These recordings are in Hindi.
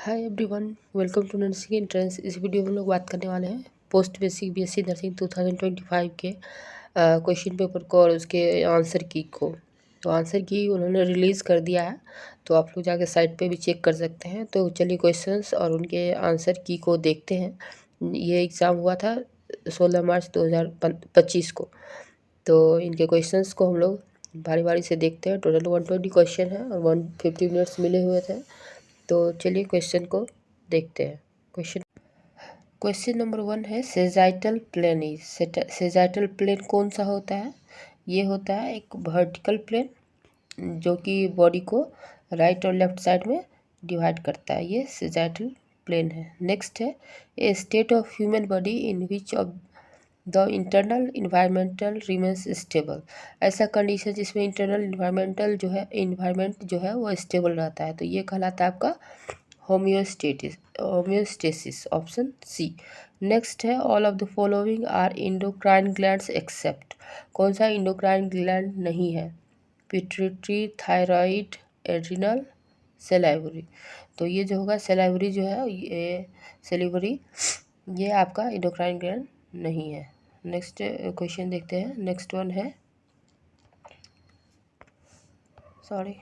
Hi everyone, welcome to nursing entrance. इस वीडियो में हम लोग बात करने वाले हैं पोस्ट बेसिक बीएससी नर्सिंग 2025 के क्वेश्चन पेपर को और उसके आंसर की को। तो आंसर की उन्होंने रिलीज़ कर दिया है, तो आप लोग जाके साइट पे भी चेक कर सकते हैं। तो चलिए क्वेश्चंस और उनके आंसर की को देखते हैं। ये एग्ज़ाम हुआ था 16 मार्च 2025 को। तो इनके क्वेश्चंस को हम लोग बारी बारी से देखते हैं। टोटल 120 क्वेश्चन है और 150 मिनट्स मिले हुए थे। तो चलिए क्वेश्चन को देखते हैं। क्वेश्चन नंबर 1 है सेजाइटल प्लेन। सेजाइटल प्लेन कौन सा होता है? ये होता है एक वर्टिकल प्लेन जो कि बॉडी को राइट और लेफ्ट साइड में डिवाइड करता है। ये सेजाइटल प्लेन है। नेक्स्ट है a state of human body in which of the internal environmental remains stable. ऐसा कंडीशन जिसमें इंटरनल इन्वायरमेंट जो है वो स्टेबल रहता है। तो ये कहलाता है आपका होम्योस्टेसिस, ऑप्शन सी। नेक्स्ट है all of the following are endocrine glands except. कौन सा इंडोक्राइन ग्लैंड नहीं है? Pituitary, thyroid, adrenal, salivary. तो ये जो होगा सेलाइवरी जो है, ये सेलिवरी ये आपका इंडोक्राइन ग्लैंड नहीं है। नेक्स्ट क्वेश्चन देखते हैं। नेक्स्ट वन है sorry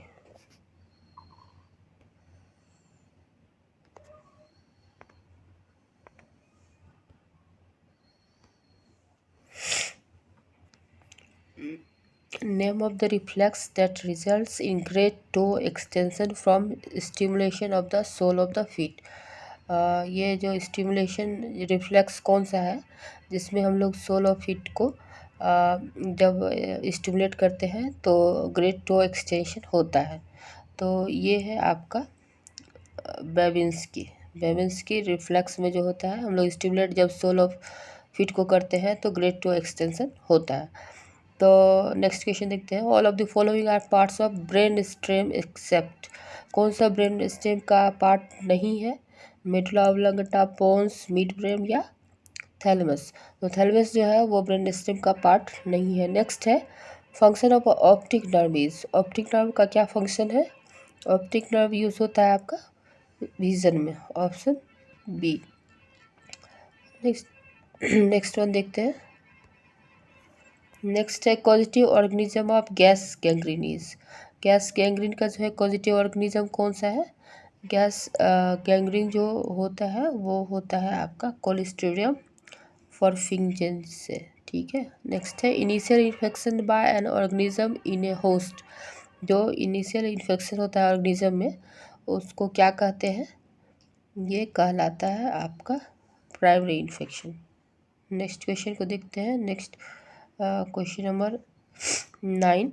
Name of the reflex that results in great toe extension from stimulation of the sole of the feet। ये जो स्टिमुलेशन रिफ्लेक्स कौन सा है जिसमें हम लोग सोल ऑफ फीट को जब स्टिमुलेट करते हैं तो ग्रेट टो एक्सटेंशन होता है। तो ये है आपका बेबिंस्की रिफ्लेक्स में जो होता है, हम लोग स्टिमुलेट जब सोल ऑफ फीट को करते हैं तो ग्रेट टो एक्सटेंशन होता है। तो नेक्स्ट क्वेश्चन देखते हैं। All of the following are parts of brain stem except. कौन सा ब्रेन स्टेम का पार्ट नहीं है? Medulla oblongata, pons, mid brain या थैलेमस। तो थैलेमस जो है वो ब्रेन स्टेम का पार्ट नहीं है। नेक्स्ट है function of optic nerve is. Optic nerve का क्या फंक्शन है? ऑप्टिक नर्व यूज होता है आपका विजन में, ऑप्शन बी। नेक्स्ट वन देखते हैं। नेक्स्ट है causative organism of gas gangrene. Gas gangrene का जो है कॉजिटिव ऑर्गेनिज्म कौन सा है? गैस गैंग्रीन जो होता है वो होता है आपका कोलिस्ट्रीडियम फॉरफिंजेंस से। ठीक है। नेक्स्ट है initial infection by an organism in A host. जो इनिशियल इन्फेक्शन होता है ऑर्गेनिज्म में उसको क्या कहते हैं? ये कहलाता है आपका प्राइमरी इन्फेक्शन। नेक्स्ट क्वेश्चन को देखते हैं। Next question number 9।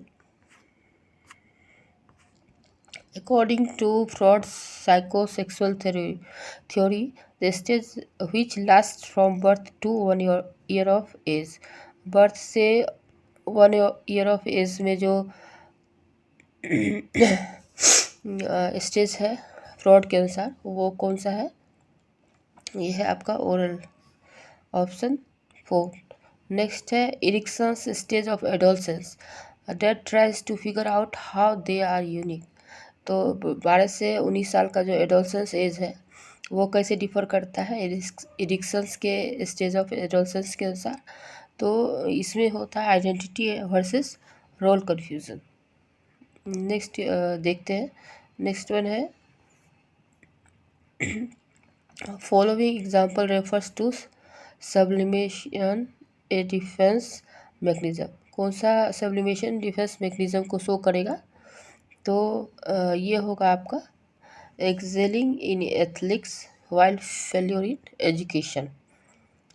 According to Freud's psychosexual theory, the stage which lasts from birth to 1 year of age, birth से 1 year of एज में जो स्टेज है फ्रॉड के अनुसार वो कौन सा है? ये है आपका ओरल, ऑप्शन 4। नेक्स्ट है Erikson's stage of adolescence that tries to figure out how they are unique. तो 12 से 19 साल का जो एडोलसेंस एज है वो कैसे डिफर करता है इरिक्सन्स के स्टेज ऑफ एडोलसेंस के अनुसार? तो इसमें होता है identity versus role confusion. Next देखते हैं। नेक्स्ट वन है following example refers to sublimation a defence mechanism. कौन सा सब्लिमेशन डिफेंस मैकेनिज्म को शो करेगा? तो ये होगा आपका excelling in athletics while failure in education.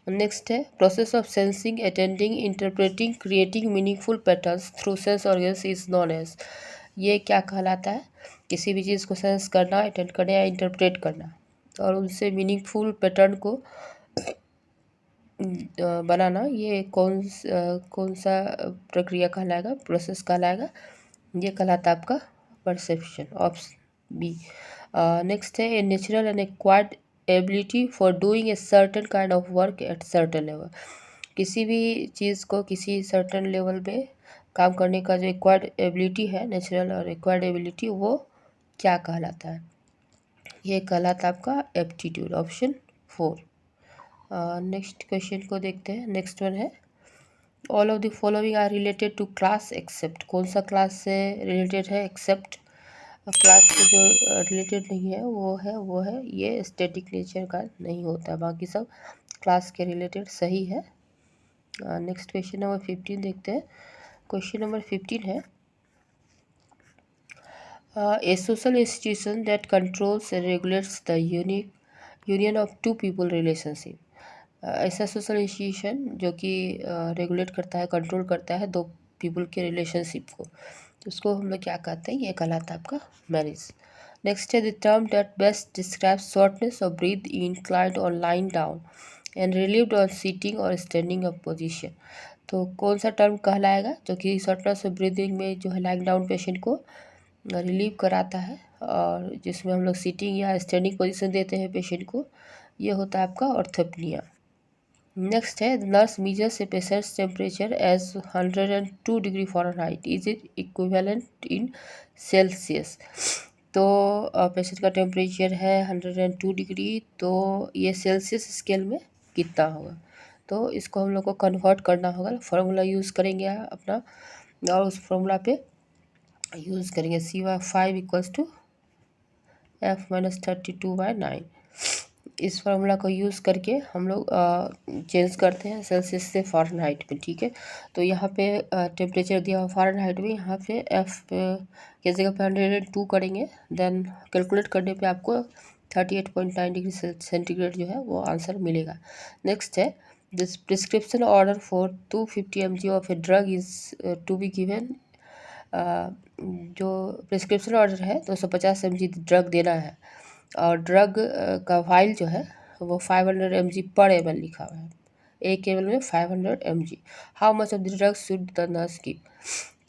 Next है process of sensing, attending, interpreting, creating meaningful patterns through sense organs is known एज। ये क्या कहलाता है? किसी भी चीज़ को सेंस करना, अटेंड करना या इंटरप्रेट करना और उनसे मीनिंगफुल पैटर्न को बनाना, ये कौन सा प्रक्रिया कहलाएगा? प्रोसेस कहलाएगा। ये कहलाता है आपका परसेप्शन, ऑप्शन बी। नेक्स्ट है a natural and acquired ability for doing a certain kind of work at certain level. किसी भी चीज़ को किसी सर्टेन लेवल में काम करने का जो एक्वायर्ड एबिलिटी है, नेचुरल और एक्वायर्ड एबिलिटी, वो क्या कहलाता है? ये कहलाता है आपका एप्टीट्यूड, ऑप्शन 4। नेक्स्ट क्वेश्चन को देखते हैं। नेक्स्ट वन है all of the following are related to class except. कौन सा क्लास से रिलेटेड है? एक्सेप्ट क्लास से जो रिलेटेड नहीं है वो है ये स्टैटिक नेचर का नहीं होता, बाकी सब क्लास के रिलेटेड सही है। नेक्स्ट क्वेश्चन नंबर 15 देखते हैं। क्वेश्चन नंबर 15 है a social institution that controls and regulates the union of two people relationship। ऐसा सोशल इंस्टीट्यूशन जो कि रेगुलेट करता है, कंट्रोल करता है दो पीपल के रिलेशनशिप को, तो उसको हम लोग क्या कहते हैं? ये कहलाता है आपका मैरिज। नेक्स्ट है the term that best describes shortness of breath inclined और lying down and relieved on sitting और स्टैंडिंग अप पोजिशन। तो कौन सा टर्म कहलाएगा जो कि शॉर्टनेस ऑफ ब्रीदिंग में जो है लाइंग डाउन पेशेंट को रिलीव कराता है, और जिसमें हम लोग सीटिंग या स्टैंडिंग पोजीशन देते हैं पेशेंट को, ये होता है आपका ऑर्थोपनिया। नेक्स्ट है nurse measures a patient's temperature as 102 degree Fahrenheit, is it equivalent in Celsius. तो पेशेंट का टेम्परेचर है 102 डिग्री, तो ये सेल्सियस स्केल में कितना होगा? तो इसको हम लोग को कन्वर्ट करना होगा, फार्मूला यूज़ करेंगे अपना, और उस फार्मूला पे यूज़ करेंगे C/5 इक्वल्स टू F-32/9। इस फार्मूला को यूज़ करके हम लोग चेंज करते हैं सेल्सियस से फ़ारेनहाइट में, ठीक है। तो यहाँ पे टेम्परेचर दिया हुआ फ़ारेनहाइट में, यहाँ पे F की जगह पे 102 करेंगे, देन कैलकुलेट करने पे आपको 38.9 डिग्री सेंटीग्रेड जो है वो आंसर मिलेगा। नेक्स्ट है this prescription order for 250 mg of a drug is to be given. जो प्रिस्क्रिप्शन ऑर्डर है 250 mg ड्रग देना है, और ड्रग का वाइल जो है वो 500 mg पर ml लिखा हुआ है, 1 ml में 500 mg। How much of the drug should the nurse give.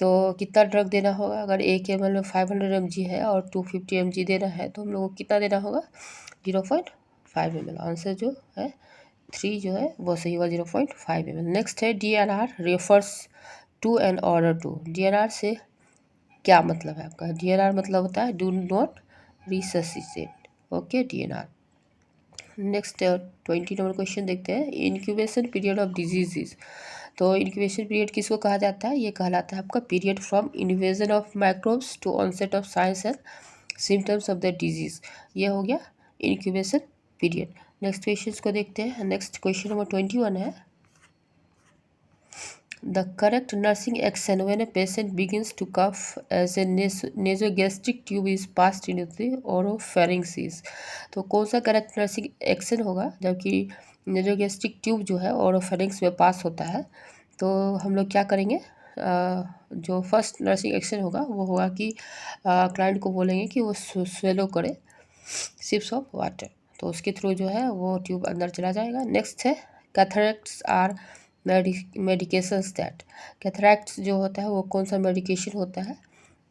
तो कितना ड्रग देना होगा? अगर 1 ml में 500 mg है और 250 mg देना है, तो हम लोग को कितना देना होगा? 0.5 ml। आंसर जो है 3 जो है वो सही हुआ, 0.5 ml। नेक्स्ट है DNR refers to an order to. DNR से क्या मतलब है आपका? DNR मतलब होता है do not resuscitate, okay, DNR। Next 20 number question देखते हैं। Incubation period of diseases. तो इंक्यूबेशन पीरियड किसको कहा जाता है? ये कहलाता है आपका period from invasion of microbes to onset of signs and symptoms of the disease. ये हो गया इंक्यूबेशन पीरियड। नेक्स्ट क्वेश्चन को देखते हैं। नेक्स्ट क्वेश्चन नंबर 21 है the correct nursing action when a patient begins to cough as a nasogastric tube is passed into the oropharynx। तो कौन सा करेक्ट नर्सिंग एक्शन होगा जबकि नेसोगैस्ट्रिक ट्यूब जो है ओरोफेरिंक्स में पास होता है? तो हम लोग क्या करेंगे? जो फर्स्ट नर्सिंग एक्शन होगा वो होगा कि क्लाइंट को बोलेंगे कि वो स्वेलो करे सिप्स ऑफ वाटर, तो उसके थ्रू जो है वो ट्यूब अंदर चला जाएगा। नेक्स्ट है कैथरेक्ट्स आर मेडिकेशंस दैट। कैथरैक्ट्स जो होता है वो कौन सा मेडिकेशन होता है?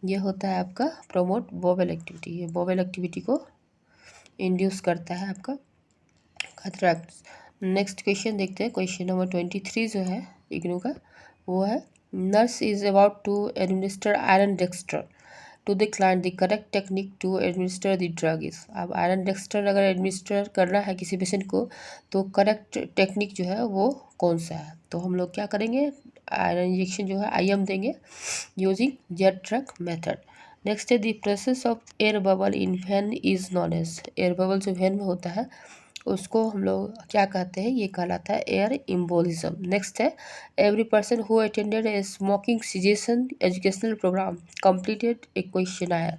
ये होता है आपका प्रोमोट बोवेल एक्टिविटी। ये बोवेल एक्टिविटी को इंड्यूस करता है आपका कैथरैक्ट्स। नेक्स्ट क्वेश्चन देखते हैं। क्वेश्चन नंबर 23 जो है इग्नू का, वो है nurse is about to administer iron dextran to the client the correct technique to administer the drug is. अब आयरन डेक्स्टर अगर एडमिनिस्टर करना है किसी पेशेंट को, तो करेक्ट टेक्निक जो है वो कौन सा है? तो हम लोग क्या करेंगे? आयरन इंजेक्शन जो है IM देंगे using Z track method. Next है the process of air bubble in vein is known air. Bubble बबल जो वेन में होता है उसको हम लोग क्या कहते हैं? ये कहलाता है एयर एम्बोलिज्म। नेक्स्ट है every person who attended a smoking cessation educational program completed a questionnaire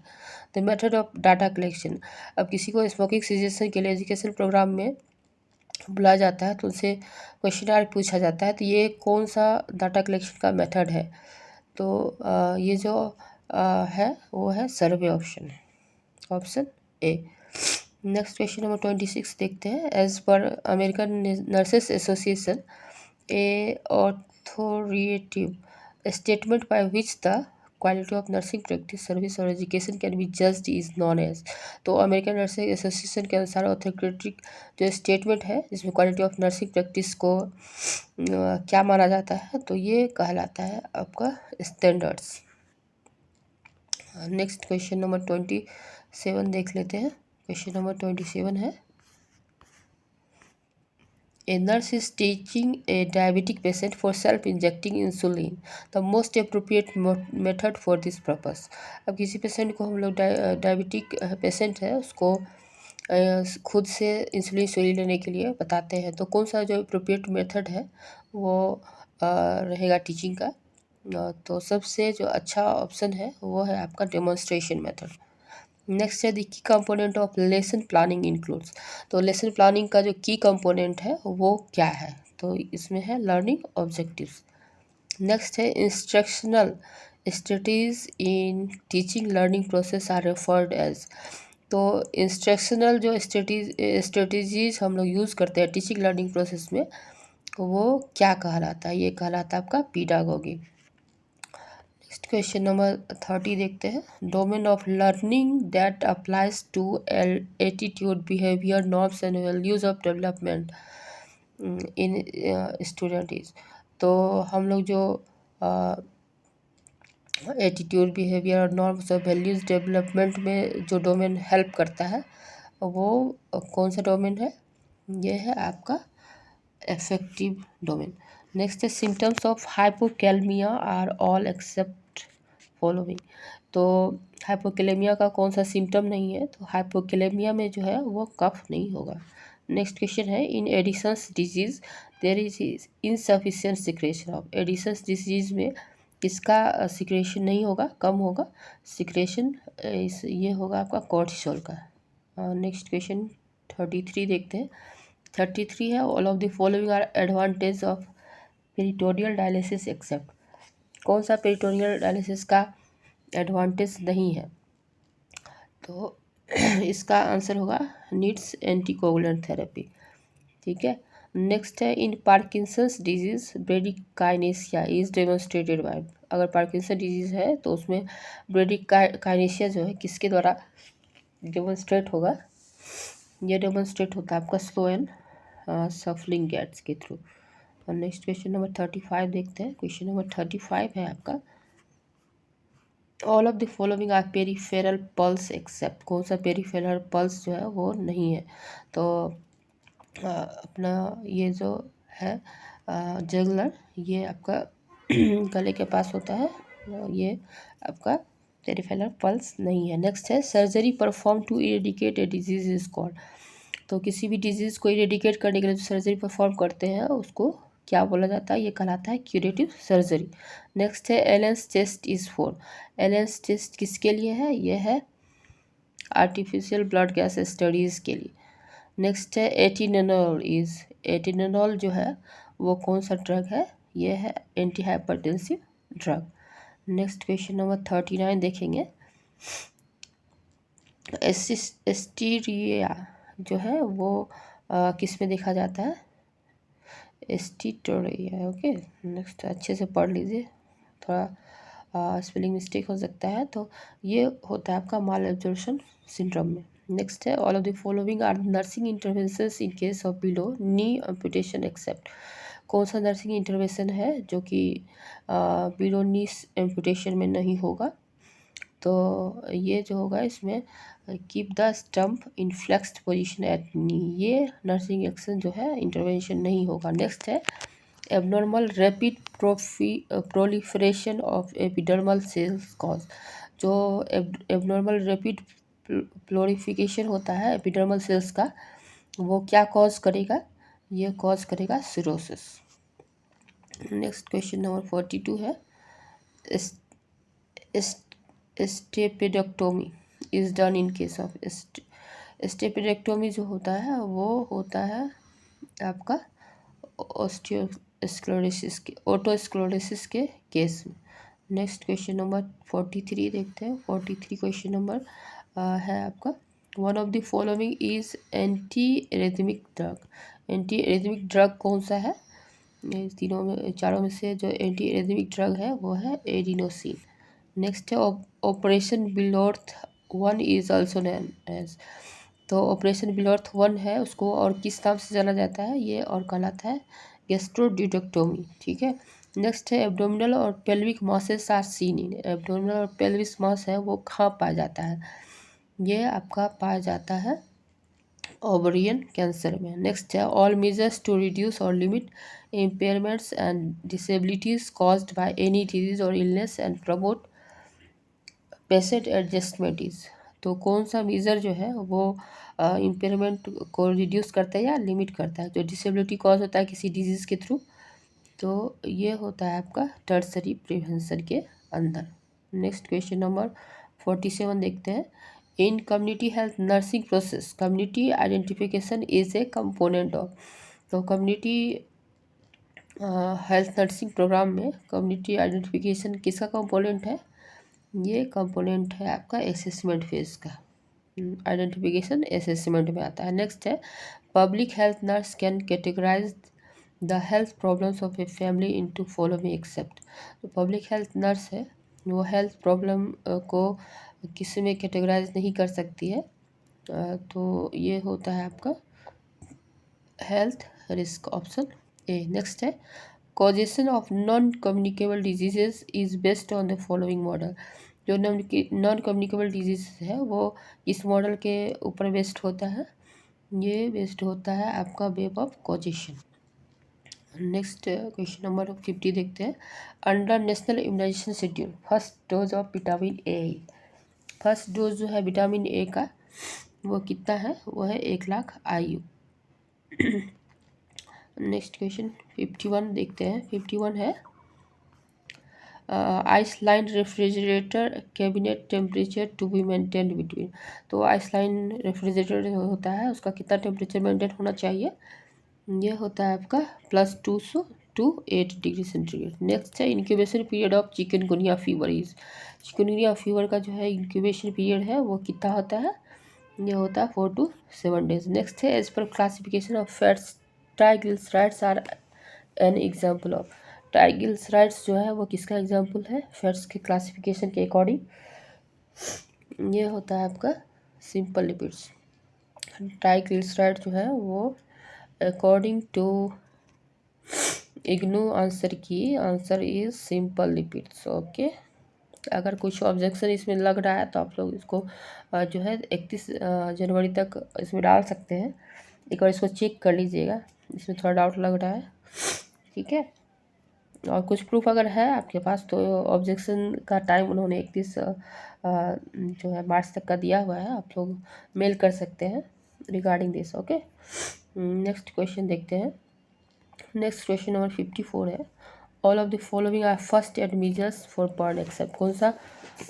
the method of data collection. अब किसी को स्मोकिंग सिजेशन के लिए एजुकेशन प्रोग्राम में बुलाया जाता है तो उनसे क्वेश्चनायर पूछा जाता है, तो ये कौन सा डाटा कलेक्शन का मेथड है? तो ये जो है वो है survey option, option A. Next question number 26 देखते हैं। एज पर American Nurses Association a authoritative statement by which the quality of nursing practice service और education can be judged is known एज। तो अमेरिकन नर्सिंग एसोसिएशन के अनुसार ऑथोरिटेटिव जो स्टेटमेंट है जिसमें क्वालिटी ऑफ नर्सिंग प्रैक्टिस को क्या माना जाता है? तो ये कहलाता है आपका स्टैंडर्ड्स। नेक्स्ट क्वेश्चन नंबर 27 देख लेते हैं। क्वेश्चन नंबर 27 है, A nurse is teaching a diabetic patient for self-injecting insulin, the most appropriate method for this purpose। अब किसी पेशेंट को हम लोग डायबिटिक पेशेंट है उसको खुद से इंसुलिन सुई लेने के लिए बताते हैं, तो कौन सा जो अप्रोप्रिएट मेथड है वो रहेगा टीचिंग का। तो सबसे जो अच्छा ऑप्शन है वो है आपका डेमोन्स्ट्रेशन मेथड। नेक्स्ट है the key component of lesson planning includes, तो लेसन प्लानिंग का जो की कंपोनेंट है वो क्या है, तो इसमें है लर्निंग ऑब्जेक्टिव्स। नेक्स्ट है instructional strategies in teaching learning process are referred as, तो इंस्ट्रक्शनल जो स्ट्रेटजीज हम लोग यूज़ करते हैं टीचिंग लर्निंग प्रोसेस में वो क्या कहलाता है, ये कहलाता है आपका पीडागोगी। नेक्स्ट क्वेश्चन नंबर 30 देखते हैं, domain of learning that applies to attitude behaviour norms and values of development in student is, तो हम लोग जो एटीट्यूड बिहेवियर और नॉर्म्स और वैल्यूज़ डेवलपमेंट में जो डोमेन हेल्प करता है वो कौन सा डोमेन है, ये है आपका अफेक्टिव डोमेन। नेक्स्ट है symptoms of hypokalemia are all except following, तो हाइपोकैलेमिया का कौन सा सिम्टम नहीं है, तो हाइपोकैलेमिया में जो है वो कफ नहीं होगा। नेक्स्ट क्वेश्चन है in Addison's disease there is insufficient secretion of, Addison's disease में किसका सिक्रेशन नहीं होगा, कम होगा सिक्रेशन, ये होगा आपका कॉर्टिसोल का। नेक्स्ट क्वेश्चन 33 देखते हैं, 33 है all of the following are advantage of peritoneal dialysis except, कौन सा पेरिटोनियल डायलिसिस का एडवांटेज नहीं है, तो इसका आंसर होगा नीड्स एंटीकोगुलेंट थेरेपी। ठीक है, नेक्स्ट है in Parkinson's disease bradykinesia is demonstrated by, अगर पार्किंसन डिजीज है तो उसमें ब्रेडिकाइनेसिया जो है किसके द्वारा डेमोन्स्ट्रेट होगा, ये डेमोन्स्ट्रेट होता है आपका स्लो एंड सफलिंग गैट्स के थ्रू। और नेक्स्ट क्वेश्चन नंबर 35 देखते हैं, क्वेश्चन नंबर 35 है आपका all of the following are peripheral pulse except, कौन सा पेरीफेरल पल्स जो है वो नहीं है, तो अपना ये जो है जगलर ये आपका गले के पास होता है, ये आपका पेरीफेरल पल्स नहीं है। नेक्स्ट है surgery perform to eradicate a disease is called, तो किसी भी डिजीज़ को इरेडिकेट करने के लिए जो सर्जरी परफॉर्म करते हैं उसको क्या बोला जाता है, ये कहलाता है क्यूरेटिव सर्जरी। नेक्स्ट है Allen's test is for, Allen's test किसके लिए है, ये है आर्टिफिशियल ब्लड गैस स्टडीज़ के लिए। नेक्स्ट है एटिनोल इज़, एटिनोल जो है वो कौन सा ड्रग है, ये है anti hypertensive drug. Next question number 39 देखेंगे, एस्टीरिया जो है वो किस में देखा जाता है, एस्टीटोरिया। ओके, नेक्स्ट अच्छे से पढ़ लीजिए, थोड़ा स्पेलिंग मिस्टेक हो सकता है, तो ये होता है आपका माल एब्जॉर्प्शन सिंड्रोम में। नेक्स्ट है all of the following are nursing interventions in case of below knee amputation except, कौन सा नर्सिंग इंटरवेंशन है जो कि बिलो नी एम्पुटेशन में नहीं होगा, तो ये जो होगा इसमें keep the stump in flexed position at knee, ये नर्सिंग एक्शन जो है इंटरवेंशन नहीं होगा। नेक्स्ट है abnormal rapid proliferation of epidermal cells cause, जो एबनॉर्मल रैपिड प्लोरिफिकेशन होता है एपिडर्मल सेल्स का वो क्या कॉज करेगा, ये कॉज करेगा सिरोसिस। नेक्स्ट क्वेश्चन नंबर 42 है stapedectomy is done in case of, stapedectomy जो होता है वो होता है आपका ओटोस्क्लेरोसिस के केस में। नेक्स्ट क्वेश्चन नंबर 43 देखते हैं, 43 क्वेश्चन नंबर है आपका one of the following is anti arrhythmic drug, anti arrhythmic drug कौन सा है, तीनों में चारों में से जो एंटी एरिथमिक ड्रग है वो है एडिनोसिन। नेक्स्ट है operation Billroth 1 is also known as, तो ऑपरेशन बिलोर्थ 1 है उसको और किस नाम से जाना जाता है, ये और कहलाता है गैस्ट्रोड्यूडेक्टोमी। ठीक है, नेक्स्ट है एब्डोमिनल और pelvic masses are seen in, abdominal और पेल्विक मास है वो कहाँ पाया जाता है, ये आपका पाया जाता है ओवरियन कैंसर में। नेक्स्ट है ऑल मेजर्स टू रिड्यूस और limit impairments and disabilities caused by any disease और illness and promote patient adjustment. तो कौन सा मेज़र जो है वो इम्पेयरमेंट को रिड्यूस करता है या लिमिट करता है, जो डिसेबिलिटी कॉज होता है किसी डिजीज़ के थ्रू, तो ये होता है आपका टर्सरी प्रिवेंशन के अंदर। नेक्स्ट क्वेश्चन नंबर 47 देखते हैं। In community health nursing process community identification is a component of. तो कम्युनिटी हेल्थ नर्सिंग प्रोग्राम में कम्युनिटी आइडेंटिफिकेशन किसका कंपोनेंट है? ये कंपोनेंट है आपका असेसमेंट फेज का। आइडेंटिफिकेशन असेसमेंट में आता है। नेक्स्ट है public health nurse can categorise the health problems of a family into following except. तो पब्लिक हेल्थ नर्स है वो हेल्थ प्रॉब्लम को किसी में कैटेगराइज नहीं कर सकती है। तो ये होता है आपका health risk, option A. Next है causation of non communicable diseases is based on the following model. जो नॉन कम्युनिकेबल डिजीज है वो इस मॉडल के ऊपर बेस्ड होता है। ये बेस्ड होता है आपका web of causation. Next question number 50 देखते हैं। Under national immunisation schedule first dose of vitamin A. First dose जो है विटामिन ए का वो कितना है? वो है 1,00,000 IU। नेक्स्ट क्वेश्चन 51 देखते हैं। 51 है ice lined refrigerator cabinet temperature to be maintain between. तो आइसलाइन रेफ्रिजरेटर जो होता है उसका कितना टेम्परेचर मेंटेन होना चाहिए? ये होता है आपका +200 to 8 डिग्री सेंटीग्रेड। नेक्स्ट है incubation period of chikungunya fever is. Chikungunya fever का जो है इंक्यूबेशन पीरियड है वो कितना होता है? ये होता है 4 to 7 डेज। नेक्स्ट है as per classification of fats triglycerides are an example of. Triglycerides जो है वो किसका एग्जाम्पल है? फैट्स के क्लासिफिकेशन के अकॉर्डिंग ये होता है आपका सिंपल लिपिड्स। ट्राइग्लिसराइड जो है वो according to IGNOU answer is simple lipids. Okay, अगर कुछ ऑब्जेक्शन इसमें लग रहा है तो आप लोग इसको जो है 31 जनवरी तक इसमें डाल सकते हैं। एक बार इसको चेक कर लीजिएगा, इसमें थोड़ा डाउट लग रहा है, ठीक है। और कुछ प्रूफ अगर है आपके पास तो ऑब्जेक्शन का टाइम उन्होंने 31 जो है मार्च तक का दिया हुआ है, आप लोग मेल कर सकते हैं regarding this. Okay, next question देखते हैं। नेक्स्ट क्वेश्चन नंबर 54 है all of the following are first aid measures for burn except. कौन सा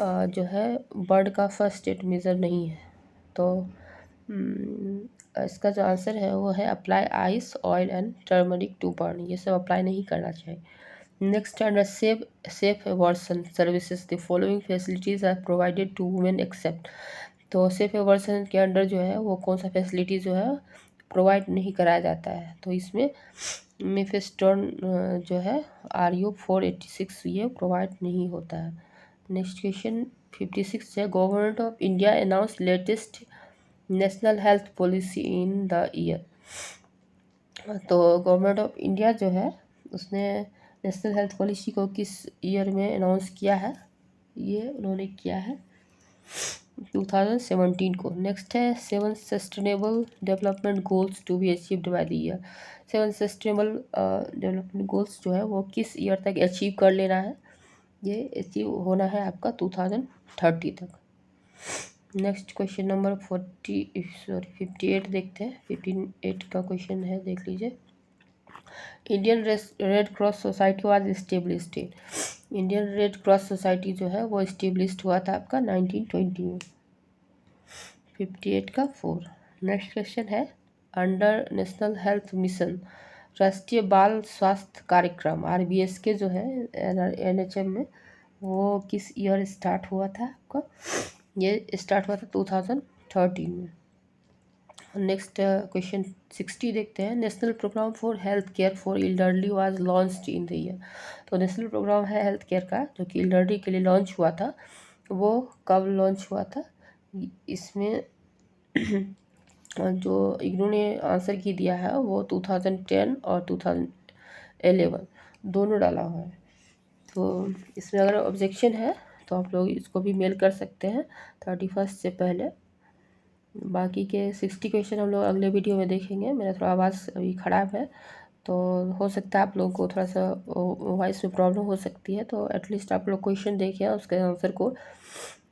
जो है बर्ड का फर्स्ट एड मेजर नहीं है? तो इसका जो आंसर है वो है apply ice oil and turmeric to burn. ये सब अप्लाई नहीं करना चाहिए। Next under safe abortion services the following facilities are provided to women except. तो सेफ एवर्सन के अंडर जो है वो कौन सा फैसिलिटी जो है प्रोवाइड नहीं कराया जाता है? तो इसमें मिफेस्टोन जो है RU-486 ये प्रोवाइड नहीं होता है। नेक्स्ट क्वेश्चन 56 है government of India announce latest national health policy in the year. तो गवर्नमेंट ऑफ इंडिया जो है उसने नेशनल हेल्थ पॉलिसी को किस ईयर में अनाउंस किया है? ये उन्होंने किया है 2017 को। नेक्स्ट है 7 sustainable development goals to be achieved by the year. 7 sustainable development goals जो है वो किस ईयर तक अचीव कर लेना है? ये अचीव होना है आपका 2030 तक। नेक्स्ट क्वेश्चन नंबर 58 देखते हैं। 58 का क्वेश्चन है, देख लीजिए। Indian red cross society was established in. Indian red cross society जो है वो इस्टेब्लिश्ड हुआ था आपका 1920 में। 58 का 4। नेक्स्ट क्वेश्चन है अंडर नेशनल हेल्थ मिशन राष्ट्रीय बाल स्वास्थ्य कार्यक्रम RBS के जो है NHM में वो किस ईयर स्टार्ट हुआ था आपका? ये स्टार्ट हुआ था 2013 में। नेक्स्ट क्वेश्चन 60 देखते हैं। National programme for health care for elderly was launched in the year. तो नेशनल प्रोग्राम है हेल्थ केयर का जो कि एल्डरली के लिए लॉन्च हुआ था, वो कब लॉन्च हुआ था? इसमें जो इग्नू ने आंसर की दिया है वो 2010 और 2011 दोनों डाला हुआ है। तो इसमें अगर ऑब्जेक्शन है तो आप लोग इसको भी मेल कर सकते हैं 31 से पहले। बाकी के 60 क्वेश्चन हम लोग अगले वीडियो में देखेंगे। मेरा थोड़ा आवाज़ अभी ख़राब है, तो हो सकता है आप लोगों को थोड़ा सा वॉइस में प्रॉब्लम हो सकती है, तो एटलीस्ट आप लोग क्वेश्चन देखिए, उसके आंसर को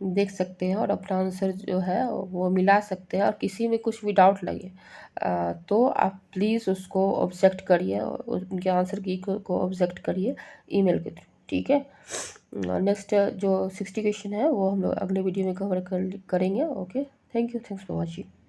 देख सकते हैं और अपना आंसर जो है वो मिला सकते हैं। और किसी में कुछ भी डाउट लगे तो आप प्लीज़ उसको ऑब्जेक्ट करिए, और उनके आंसर की को ऑब्जेक्ट करिए ईमेल के थ्रू, ठीक है। नेक्स्ट जो 60 क्वेश्चन है वो हम लोग अगले वीडियो में कवर करेंगे। Okay, thank you, thanks for watching.